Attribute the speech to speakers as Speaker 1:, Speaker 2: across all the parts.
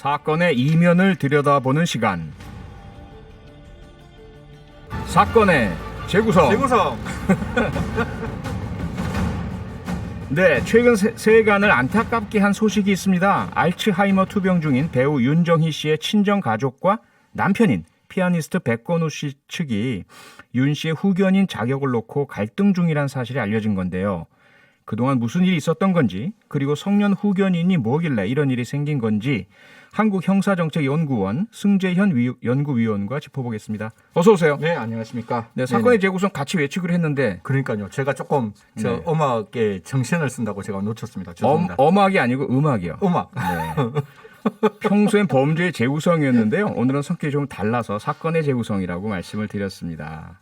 Speaker 1: 사건의 이면을 들여다보는 시간. 사건의 재구성. 네, 최근 세간을 안타깝게 한 소식이 있습니다. 알츠하이머 투병 중인 배우 윤정희 씨의 친정 가족과 남편인 피아니스트 백건우 씨 측이 윤 씨의 후견인 자격을 놓고 갈등 중이라는 사실이 알려진 건데요. 그동안 무슨 일이 있었던 건지, 그리고 성년 후견인이 뭐길래 이런 일이 생긴 건지 한국형사정책연구원 승재현 연구위원과 짚어보겠습니다. 어서 오세요.
Speaker 2: 네, 안녕하십니까.
Speaker 1: 네, 사건의 재구성 같이 외치기로 했는데.
Speaker 2: 그러니까요. 제가 조금
Speaker 1: 네.
Speaker 2: 음악에 정신을 쓴다고 제가 놓쳤습니다. 죄송합니다.
Speaker 1: 음악이 아니고 음악이요.
Speaker 2: 음악.
Speaker 1: 네. 평소엔 범죄의 재구성이었는데요. 오늘은 성격이 좀 달라서 사건의 재구성이라고 말씀을 드렸습니다.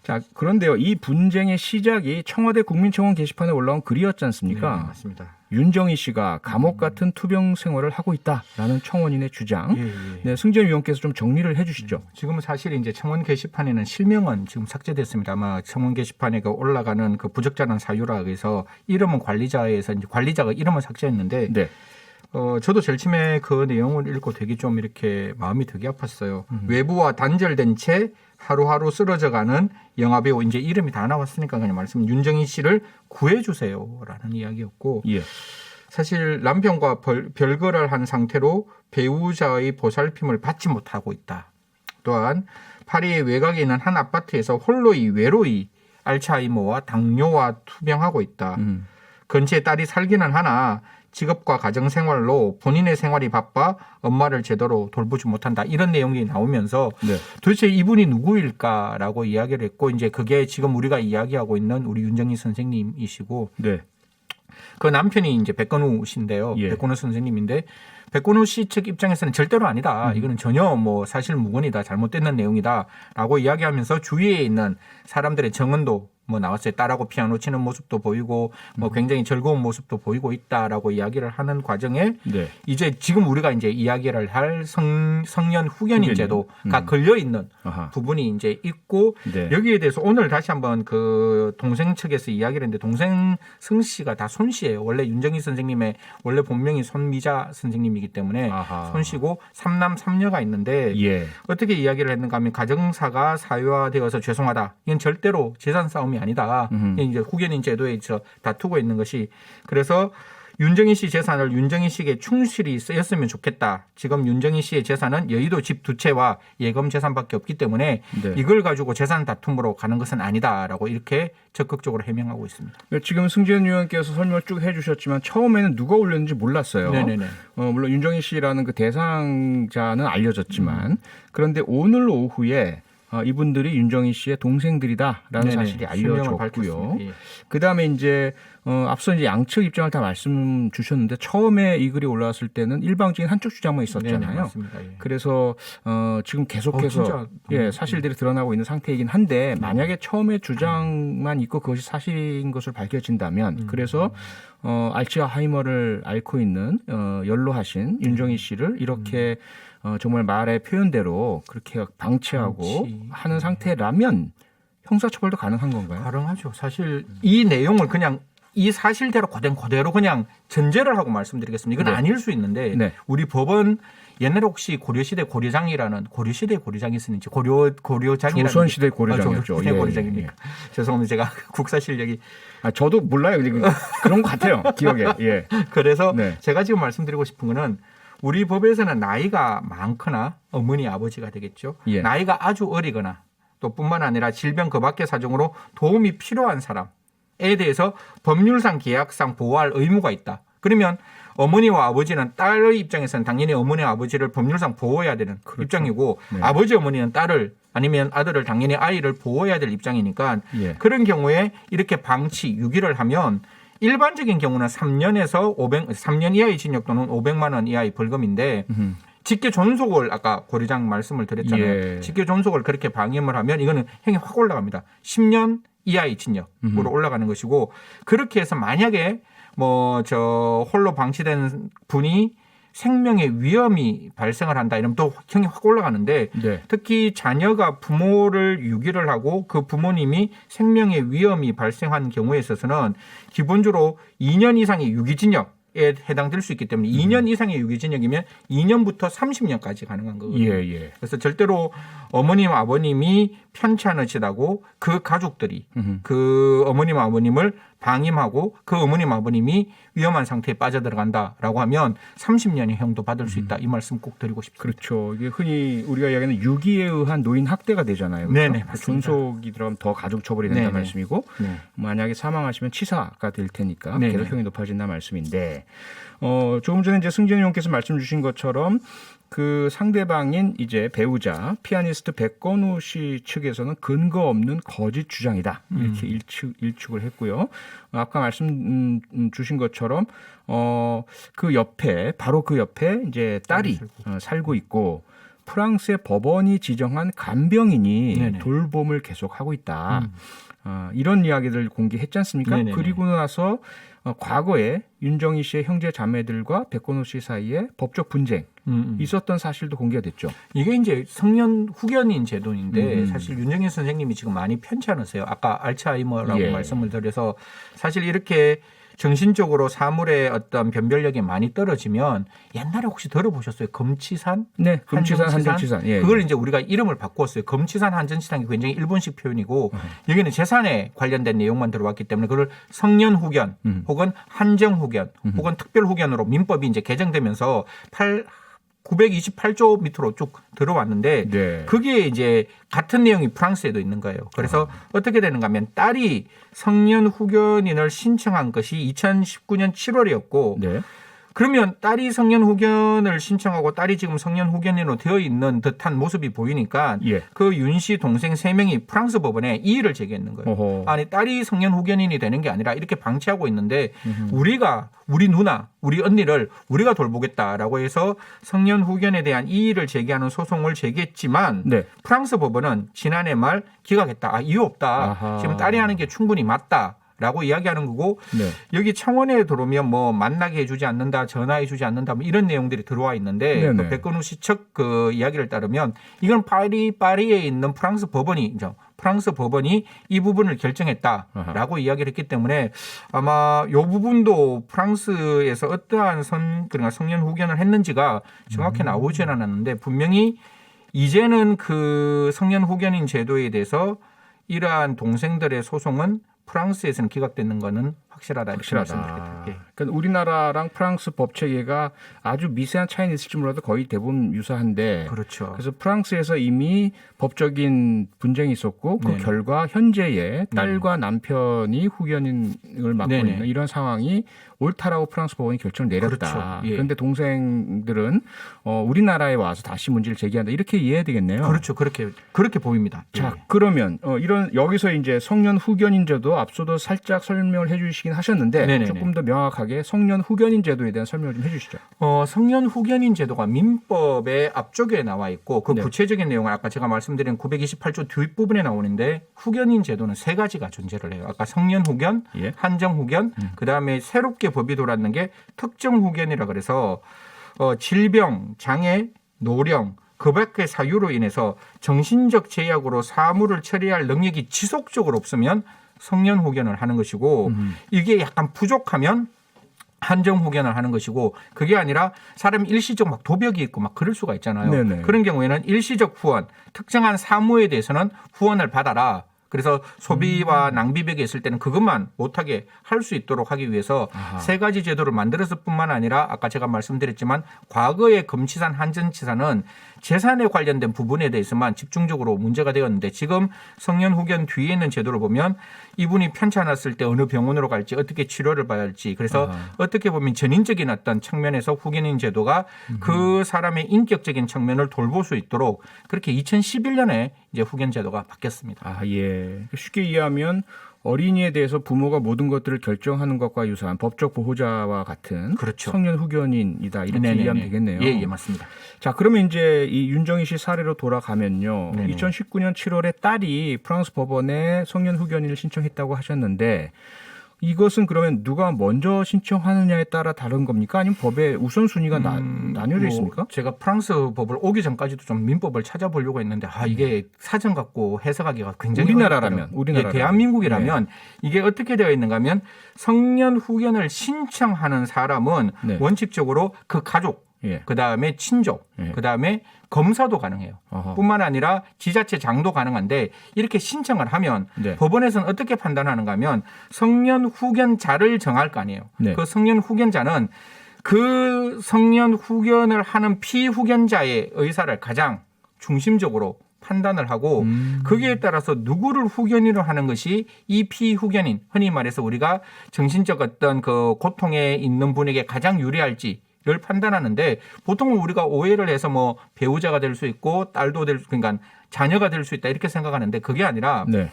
Speaker 1: 자, 그런데요. 이 분쟁의 시작이 청와대 국민청원 게시판에 올라온 글이었지 않습니까?
Speaker 2: 네, 맞습니다.
Speaker 1: 윤정희 씨가 감옥 같은 투병 생활을 하고 있다라는 청원인의 주장.
Speaker 2: 예.
Speaker 1: 네, 승재현 위원께서 좀 정리를 해주시죠.
Speaker 2: 지금은 사실 이제 청원 게시판에는 실명은 지금 삭제됐습니다. 아마 청원 게시판에 올라가는 그 부적절한 사유라 해서 이름은 관리자에서 이제 관리자가 이름을 삭제했는데.
Speaker 1: 네.
Speaker 2: 저도 제일 처음에 그 내용을 읽고 되게 좀 이렇게 마음이 되게 아팠어요. 외부와 단절된 채 하루하루 쓰러져가는 영화배우, 이제 이름이 다 나왔으니까 그냥 말씀, 윤정희 씨를 구해주세요라는 이야기였고,
Speaker 1: 예.
Speaker 2: 사실 남편과 별거를 한 상태로 배우자의 보살핌을 받지 못하고 있다. 또한 파리의 외곽에 있는 한 아파트에서 외로이 알츠하이머와 당뇨와 투병하고 있다. 근처에 딸이 살기는 하나 직업과 가정생활로 본인의 생활이 바빠 엄마를 제대로 돌보지 못한다. 이런 내용이 나오면서
Speaker 1: 네.
Speaker 2: 도대체 이분이 누구일까라고 이야기를 했고, 이제 그게 지금 우리가 이야기하고 있는 우리 윤정희 선생님이시고,
Speaker 1: 네.
Speaker 2: 그 남편이 이제 백건우 씨인데요.
Speaker 1: 예.
Speaker 2: 백건우 선생님인데, 백건우 씨 측 입장에서는 절대로 아니다. 이거는 전혀 뭐 사실 무근이다. 잘못된 내용이다라고 이야기하면서 주위에 있는 사람들의 정언도 뭐 나왔어요. 딸하고 피아노 치는 모습도 보이고 뭐 굉장히 즐거운 모습도 보이고 있다라고 이야기를 하는 과정에
Speaker 1: 네.
Speaker 2: 이제 지금 우리가 이제 이야기를 할 성년 후견인 제도가 걸려 있는 부분이 이제 있고,
Speaker 1: 네.
Speaker 2: 여기에 대해서 오늘 다시 한번 그 동생 측에서 이야기를 했는데, 동생 승 씨가 다 손 씨예요. 원래 윤정희 선생님의 원래 본명이 손미자 선생님이기 때문에 손 씨고 삼남 삼녀가 있는데,
Speaker 1: 예.
Speaker 2: 어떻게 이야기를 했는가 하면 가정사가 사유화되어서 죄송하다. 이건 절대로 재산 싸움이 아니다. 이제 후견인 제도에 다투고 있는 것이, 그래서 윤정희 씨 재산을 윤정희 씨에게 충실히 쓰였으면 좋겠다. 지금 윤정희 씨의 재산은 여의도 집 2채와 예금 재산밖에 없기 때문에
Speaker 1: 네.
Speaker 2: 이걸 가지고 재산 다툼으로 가는 것은 아니다라고 이렇게 적극적으로 해명하고 있습니다.
Speaker 1: 지금 승재현 의원께서 설명을 쭉 해주셨지만 처음에는 누가 올렸는지 몰랐어요.
Speaker 2: 네네네.
Speaker 1: 물론 윤정희 씨라는 그 대상자는 알려졌지만 그런데 오늘 오후에 이분들이 윤정희 씨의 동생들이다라는 사실이 알려졌고요.
Speaker 2: 예.
Speaker 1: 그다음에 이제 앞서 이제 양측 입장을 다 말씀 주셨는데, 처음에 이 글이 올라왔을 때는 일방적인 한쪽 주장만 있었잖아요.
Speaker 2: 네네, 맞습니다. 예.
Speaker 1: 그래서 지금 계속해서 사실들이 드러나고 있는 상태이긴 한데, 만약에 처음에 주장만 있고 그것이 사실인 것으로 밝혀진다면, 그래서 알츠하이머를 앓고 있는 연로하신 윤정희 씨를 이렇게 정말 말의 표현대로 그렇게 방치하고 하는 상태라면 형사처벌도 가능한 건가요?
Speaker 2: 가능하죠. 사실 이 내용을 그냥 이 사실대로 그대로 그냥 전제를 하고 말씀드리겠습니다. 이건 아닐 수 있는데 우리 법은 옛날에 혹시 고려시대 고려장이라는, 고려시대 고려장이 있었는지, 고려장이라는,
Speaker 1: 조선시대 고려장이었죠.
Speaker 2: 조선시대 고려장입니까? 죄송합니다. 제가 국사 실력이
Speaker 1: 저도 몰라요. 그런 것 같아요. 기억에. 예.
Speaker 2: 그래서 제가 지금 말씀드리고 싶은 거는, 우리 법에서는 나이가 많거나 어머니 아버지가 되겠죠.
Speaker 1: 예.
Speaker 2: 나이가 아주 어리거나 또 뿐만 아니라 질병 그 밖의 사정으로 도움이 필요한 사람에 대해서 법률상 계약상 보호할 의무가 있다. 그러면 어머니와 아버지는 딸의 입장에서는 당연히 어머니와 아버지를 법률상 보호해야 되는 입장이고, 아버지 어머니는 딸을 아니면 아들을 당연히 아이를 보호해야 될 입장이니까 그런 경우에 이렇게 방치, 유기를 하면 일반적인 경우는 3년 이하의 징역 또는 500만 원 이하의 벌금인데, 직계 존속을 아까 고려장 말씀을 드렸잖아요. 직계 존속을 그렇게 방임을 하면 이거는 형이 확 올라갑니다. 10년 이하의 징역으로 올라가는 것이고, 그렇게 해서 만약에 홀로 방치된 분이 생명의 위험이 발생을 한다 이러면 또 형이 확 올라가는데, 특히 자녀가 부모를 유기를 하고 그 부모님이 생명의 위험이 발생한 경우에 있어서는 기본적으로 2년 이상의 유기징역 해당될 수 있기 때문에 2년 이상의 유기징역이면 2년부터 30년까지 가능한 거거든요.
Speaker 1: 예, 예.
Speaker 2: 그래서 절대로 어머님 아버님이 편치 않으시다고 그 가족들이 그 어머님 아버님을 방임하고 그 어머님 아버님이 위험한 상태에 빠져들어간다라고 하면 30년의 형도 받을 수 있다. 이 말씀 꼭 드리고 싶습니다.
Speaker 1: 그렇죠. 이게 흔히 우리가 이야기하는 유기에 의한 노인 학대가 되잖아요. 그렇죠?
Speaker 2: 네네, 맞습니다.
Speaker 1: 존속이 들어가면 더 가족 처벌이 된다는
Speaker 2: 네네.
Speaker 1: 말씀이고
Speaker 2: 네.
Speaker 1: 만약에 사망하시면 치사가 될 테니까
Speaker 2: 네네.
Speaker 1: 계속형이 높아진다는 말씀인데 조금 전에 이제 승진 의원께서 말씀 주신 것처럼 그 상대방인 이제 배우자 피아니스트 백건우 씨 측에서는 근거 없는 거짓 주장이다 이렇게 일축을 했고요. 아까 말씀 주신 것처럼 그 옆에 바로 그 옆에 이제 딸이 살고 있고 프랑스의 법원이 지정한 간병인이
Speaker 2: 네네.
Speaker 1: 돌봄을 계속하고 있다. 이런 이야기를 공개했지 않습니까?
Speaker 2: 네네네.
Speaker 1: 그리고 나서 과거에 윤정희 씨의 형제 자매들과 백건우 씨 사이에 법적 분쟁 있었던 사실도 공개가 됐죠.
Speaker 2: 이게 이제 성년 후견인 제도인데 사실 윤정희 선생님이 지금 많이 편치 않으세요. 아까 알츠하이머라고
Speaker 1: 예.
Speaker 2: 말씀을 드려서 사실 이렇게 정신적으로 사물의 어떤 변별력이 많이 떨어지면 옛날에 혹시 들어보셨어요? 검치산?
Speaker 1: 네, 금치산, 한정치산. 예,
Speaker 2: 그걸
Speaker 1: 예.
Speaker 2: 이제 우리가 이름을 바꾸었어요. 검치산, 한정치산이 굉장히 일본식 표현이고 여기는 재산에 관련된 내용만 들어왔기 때문에 그걸 성년 후견 혹은 한정 후견 혹은 특별 후견으로 민법이 이제 개정되면서 928조 밑으로 쭉 들어왔는데
Speaker 1: 네.
Speaker 2: 그게 이제 같은 내용이 프랑스에도 있는 거예요. 그래서 어떻게 되는가 하면 딸이 성년 후견인을 신청한 것이 2019년 7월이었고
Speaker 1: 네.
Speaker 2: 그러면 딸이 성년 후견을 신청하고 딸이 지금 성년 후견인으로 되어 있는 듯한 모습이 보이니까
Speaker 1: 예.
Speaker 2: 그 윤 씨 동생 3명이 프랑스 법원에 이의를 제기했는 거예요.
Speaker 1: 어허.
Speaker 2: 아니 딸이 성년 후견인이 되는 게 아니라 이렇게 방치하고 있는데 우리 누나, 우리 언니를 우리가 돌보겠다라고 해서 성년 후견에 대한 이의를 제기하는 소송을 제기했지만
Speaker 1: 네.
Speaker 2: 프랑스 법원은 지난해 말 기각했다. 이유 없다.
Speaker 1: 아하.
Speaker 2: 지금 딸이 하는 게 충분히 맞다. 라고 이야기하는 거고
Speaker 1: 네.
Speaker 2: 여기 청원에 들어오면 뭐 만나게 해주지 않는다, 전화해주지 않는다, 뭐 이런 내용들이 들어와 있는데
Speaker 1: 네네.
Speaker 2: 그 백건우 씨 측 그 이야기를 따르면 이건 파리에 있는 프랑스 법원이 이 부분을 결정했다라고 이야기를 했기 때문에 아마 이 부분도 프랑스에서 어떠한 그러니까 성년 후견을 했는지가 정확히 나오지는 않았는데 분명히 이제는 그 성년 후견인 제도에 대해서 이러한 동생들의 소송은 프랑스에서는 기각되는 거는 확실하다. 이렇게 말씀드리겠습니다. 예.
Speaker 1: 그러니까 우리나라랑 프랑스 법 체계가 아주 미세한 차이는 있을지 몰라도 거의 대부분 유사한데
Speaker 2: 그렇죠.
Speaker 1: 그래서 프랑스에서 이미 법적인 분쟁이 있었고 그
Speaker 2: 네네.
Speaker 1: 결과 현재의 딸과 남편이 후견인을 맡고
Speaker 2: 네네.
Speaker 1: 있는 이런 상황이 옳다라고 프랑스 법원이 결정을 내렸다.
Speaker 2: 그렇죠. 예.
Speaker 1: 그런데 동생들은 우리나라에 와서 다시 문제를 제기한다. 이렇게 이해해야 되겠네요.
Speaker 2: 그렇죠. 그렇게 보입니다.
Speaker 1: 자,
Speaker 2: 예.
Speaker 1: 그러면 이런 여기서 이제 성년 후견인 제도 앞서도 살짝 설명을 해주시긴 하셨는데
Speaker 2: 네네네.
Speaker 1: 조금 더 명확하게 성년 후견인 제도에 대한 설명을 좀 해주시죠.
Speaker 2: 성년 후견인 제도가 민법의 앞쪽에 나와 있고 그
Speaker 1: 네.
Speaker 2: 구체적인 내용을 아까 제가 말씀드린 928조 뒷부분에 나오는데 후견인 제도는 3가지가 존재를 해요. 아까 성년 후견,
Speaker 1: 예.
Speaker 2: 한정 후견, 그다음에 새롭게 법이 돌았는 게 특정 후견이라 그래서 질병, 장애, 노령 그 밖의 사유로 인해서 정신적 제약으로 사물을 처리할 능력이 지속적으로 없으면 성년 후견을 하는 것이고 이게 약간 부족하면 한정 후견을 하는 것이고 그게 아니라 사람이 일시적 막 도벽이 있고 막 그럴 수가 있잖아요.
Speaker 1: 네네.
Speaker 2: 그런 경우에는 일시적 후원, 특정한 사무에 대해서는 후원을 받아라. 그래서 소비와 낭비벽에 있을 때는 그것만 못하게 할 수 있도록 하기 위해서
Speaker 1: 아하.
Speaker 2: 3가지 제도를 만들었을 뿐만 아니라 아까 제가 말씀드렸지만 과거의 검치산, 한전치산은 재산에 관련된 부분에 대해서만 집중적으로 문제가 되었는데 지금 성년 후견 뒤에 있는 제도를 보면 이분이 편치 않았을 때 어느 병원으로 갈지 어떻게 치료를 받아야 할지 그래서 어떻게 보면 전인적인 어떤 측면에서 후견인 제도가 그 사람의 인격적인 측면을 돌볼 수 있도록 그렇게 2011년에 이제 후견 제도가 바뀌었습니다.
Speaker 1: 아, 예. 쉽게 이해하면 어린이에 대해서 부모가 모든 것들을 결정하는 것과 유사한 법적 보호자와 같은
Speaker 2: 그렇죠.
Speaker 1: 성년 후견인이다 이렇게
Speaker 2: 네네네.
Speaker 1: 이해하면 되겠네요.
Speaker 2: 예, 맞습니다.
Speaker 1: 자, 그러면 이제 이 윤정희 씨 사례로 돌아가면요.
Speaker 2: 네네.
Speaker 1: 2019년 7월에 딸이 프랑스 법원에 성년 후견인을 신청했다고 하셨는데 이것은 그러면 누가 먼저 신청하느냐에 따라 다른 겁니까? 아니면 법의 우선순위가 나뉘어져 있습니까?
Speaker 2: 제가 프랑스 법을 오기 전까지도 좀 민법을 찾아보려고 했는데 이게 사전 갖고 해석하기가 굉장히
Speaker 1: 우리나라라면
Speaker 2: 예, 대한민국이라면 이게 어떻게 되어 있는가 하면 성년 후견을 신청하는 사람은
Speaker 1: 네.
Speaker 2: 원칙적으로 그 가족
Speaker 1: 예.
Speaker 2: 그다음에 친족,
Speaker 1: 예.
Speaker 2: 그다음에 검사도 가능해요.
Speaker 1: 어허.
Speaker 2: 뿐만 아니라 지자체장도 가능한데 이렇게 신청을 하면
Speaker 1: 네.
Speaker 2: 법원에서는 어떻게 판단하는가 하면 성년 후견자를 정할 거 아니에요.
Speaker 1: 네.
Speaker 2: 그 성년 후견자는 그 성년 후견을 하는 피후견자의 의사를 가장 중심적으로 판단을 하고 거기에 따라서 누구를 후견인으로 하는 것이 이 피후견인, 흔히 말해서 우리가 정신적 어떤 그 고통에 있는 분에게 가장 유리할지 를 판단하는데 보통은 우리가 오해를 해서 뭐 배우자가 될 수 있고 딸도 그러니까 자녀가 될 수 있다 이렇게 생각하는데 그게 아니라
Speaker 1: 네.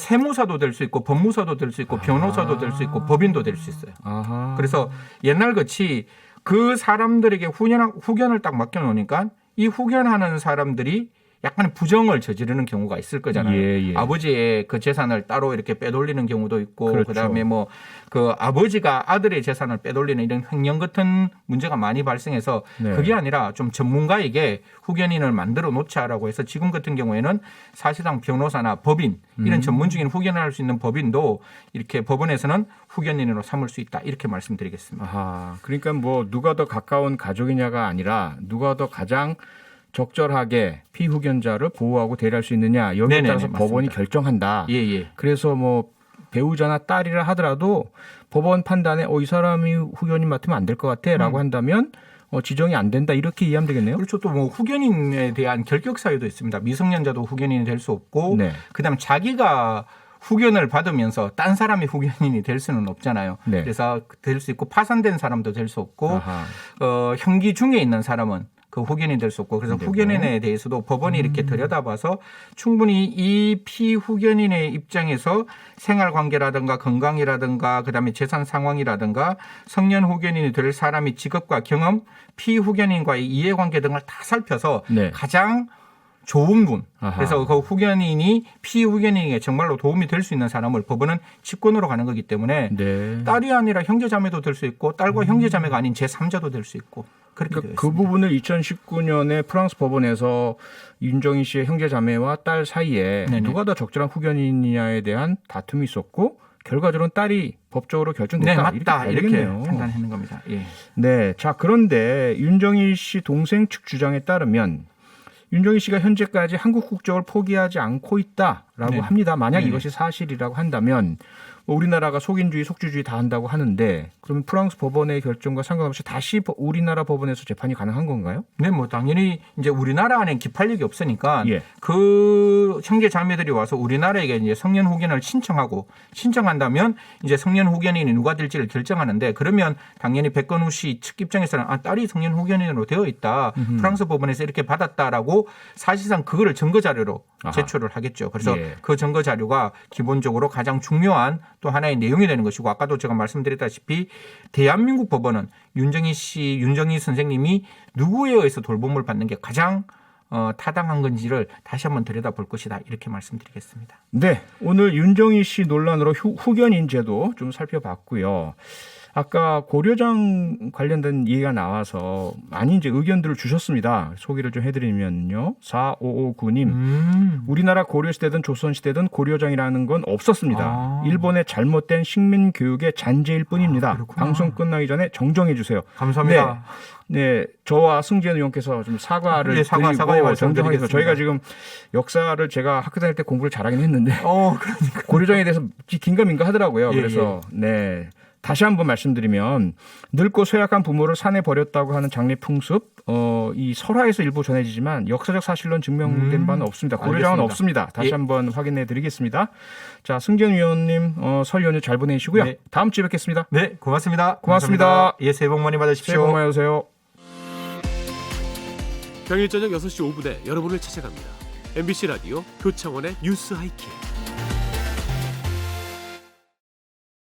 Speaker 2: 세무사도 될 수 있고 법무사도 될 수 있고 변호사도 될 수 있고 법인도 될 수 있어요.
Speaker 1: 아하.
Speaker 2: 그래서 옛날 같이 그 사람들에게 후견을 딱 맡겨놓으니까 이 후견하는 사람들이 약간 부정을 저지르는 경우가 있을 거잖아요.
Speaker 1: 예, 예.
Speaker 2: 아버지의 그 재산을 따로 이렇게 빼돌리는 경우도 있고,
Speaker 1: 그렇죠.
Speaker 2: 그다음에 뭐 그 아버지가 아들의 재산을 빼돌리는 이런 횡령 같은 문제가 많이 발생해서
Speaker 1: 네.
Speaker 2: 그게 아니라 좀 전문가에게 후견인을 만들어 놓자라고 해서 지금 같은 경우에는 사실상 변호사나 법인 이런 전문적인 후견을 할 수 있는 법인도 이렇게 법원에서는 후견인으로 삼을 수 있다 이렇게 말씀드리겠습니다.
Speaker 1: 아하. 그러니까 뭐 누가 더 가까운 가족이냐가 아니라 누가 더 가장 적절하게 피후견자를 보호하고 대리할 수 있느냐 여기에
Speaker 2: 네네네,
Speaker 1: 따라서
Speaker 2: 맞습니다.
Speaker 1: 법원이 결정한다.
Speaker 2: 예, 예.
Speaker 1: 그래서 뭐 배우자나 딸이라 하더라도 법원 판단에 이 사람이 후견인 맡으면 안 될 것 같아라고 한다면 지정이 안 된다 이렇게 이해하면 되겠네요.
Speaker 2: 그렇죠. 또 뭐 후견인에 대한 결격 사유도 있습니다. 미성년자도 후견인이 될 수 없고,
Speaker 1: 네.
Speaker 2: 그다음 자기가 후견을 받으면서 딴 사람이 후견인이 될 수는 없잖아요.
Speaker 1: 네.
Speaker 2: 그래서 될 수 있고 파산된 사람도 될 수 없고,
Speaker 1: 아하.
Speaker 2: 형기 중에 있는 사람은 그 후견인이 될 수 없고, 그래서
Speaker 1: 네.
Speaker 2: 후견인에 대해서도 법원이 이렇게 들여다봐서 충분히 이 피후견인의 입장에서 생활관계라든가 건강이라든가 그다음에 재산 상황이라든가 성년 후견인이 될 사람의 직업과 경험, 피후견인과의 이해관계 등을 다 살펴서
Speaker 1: 네.
Speaker 2: 가장 좋은 분.
Speaker 1: 아하.
Speaker 2: 그래서 그 후견인이 피후견인에게 정말로 도움이 될 수 있는 사람을 법원은 직권으로 가는 거기 때문에
Speaker 1: 네.
Speaker 2: 딸이 아니라 형제자매도 될 수 있고 딸과 형제자매가 아닌 제3자도 될 수 있고 그렇게 되어
Speaker 1: 그러니까
Speaker 2: 있습니다.
Speaker 1: 그 부분을 2019년에 프랑스 법원에서 윤정희 씨의 형제자매와 딸 사이에
Speaker 2: 네네.
Speaker 1: 누가 더 적절한 후견인이냐에 대한 다툼이 있었고 결과적으로는 딸이 법적으로 결정됐다.
Speaker 2: 네, 맞다. 이렇게
Speaker 1: 되겠네요.
Speaker 2: 판단하는 겁니다. 예.
Speaker 1: 네. 자, 그런데 윤정희 씨 동생 측 주장에 따르면 윤정희 씨가 현재까지 한국 국적을 포기하지 않고 있다라고
Speaker 2: 네.
Speaker 1: 합니다. 만약
Speaker 2: 네.
Speaker 1: 이것이 사실이라고 한다면 뭐 우리나라가 속인주의, 속주주의 다 한다고 하는데 그러면 프랑스 법원의 결정과 상관없이 다시 우리나라 법원에서 재판이 가능한 건가요?
Speaker 2: 네, 뭐 당연히 이제 우리나라 안에 기판력이 없으니까
Speaker 1: 예.
Speaker 2: 그 형제 자매들이 와서 우리나라에게 이제 성년 후견을 신청한다면 이제 성년 후견인이 누가 될지를 결정하는데 그러면 당연히 백건우 씨 측 입장에서는 딸이 성년 후견인으로 되어 있다. 프랑스 법원에서 이렇게 받았다라고 사실상 그거를 증거 자료로
Speaker 1: 아하.
Speaker 2: 제출을 하겠죠. 그래서
Speaker 1: 예.
Speaker 2: 그 증거 자료가 기본적으로 가장 중요한 또 하나의 내용이 되는 것이고 아까도 제가 말씀드렸다시피 대한민국 법원은 윤정희 선생님이 누구에 의해서 돌봄을 받는 게 가장 타당한 건지를 다시 한번 들여다볼 것이다 이렇게 말씀드리겠습니다.
Speaker 1: 네, 오늘 윤정희 씨 논란으로 후견인 제도 좀 살펴봤고요. 아까 고려장 관련된 얘기가 나와서 많이 이제 의견들을 주셨습니다. 소개를 좀 해드리면요. 4559님. 우리나라 고려시대든 조선시대든 고려장이라는 건 없었습니다. 일본의 잘못된 식민교육의 잔재일 뿐입니다.
Speaker 2: 그렇구나.
Speaker 1: 방송 끝나기 전에 정정해 주세요.
Speaker 2: 감사합니다.
Speaker 1: 네, 저와 승재현 의원께서 좀 사과를
Speaker 2: 네, 사과의
Speaker 1: 드리고
Speaker 2: 말씀
Speaker 1: 정정하겠습니다.
Speaker 2: 드리겠습니다.
Speaker 1: 저희가 지금 역사를 제가 학교 다닐 때 공부를 잘하긴 했는데
Speaker 2: 그러니까.
Speaker 1: 고려장에 대해서 긴가민가 하더라고요.
Speaker 2: 예,
Speaker 1: 그래서 네. 다시 한번 말씀드리면 늙고 쇠약한 부모를 산에 버렸다고 하는 장례 풍습 이 설화에서 일부 전해지지만 역사적 사실로는 증명된 바는 없습니다. 고려장은
Speaker 2: 알겠습니다.
Speaker 1: 없습니다. 다시
Speaker 2: 예.
Speaker 1: 한번 확인해 드리겠습니다. 자, 승재현 위원님 설 연휴 잘 보내시고요.
Speaker 2: 네.
Speaker 1: 다음 주에 뵙겠습니다.
Speaker 2: 네, 고맙습니다.
Speaker 1: 고맙습니다.
Speaker 2: 감사합니다. 예, 새해 복 많이 받으십시오.
Speaker 1: 새해 복 많이 받으세요.
Speaker 3: 평일 저녁 6시 5분에 여러분을 찾아갑니다. MBC 라디오 표창원의 뉴스 하이킥.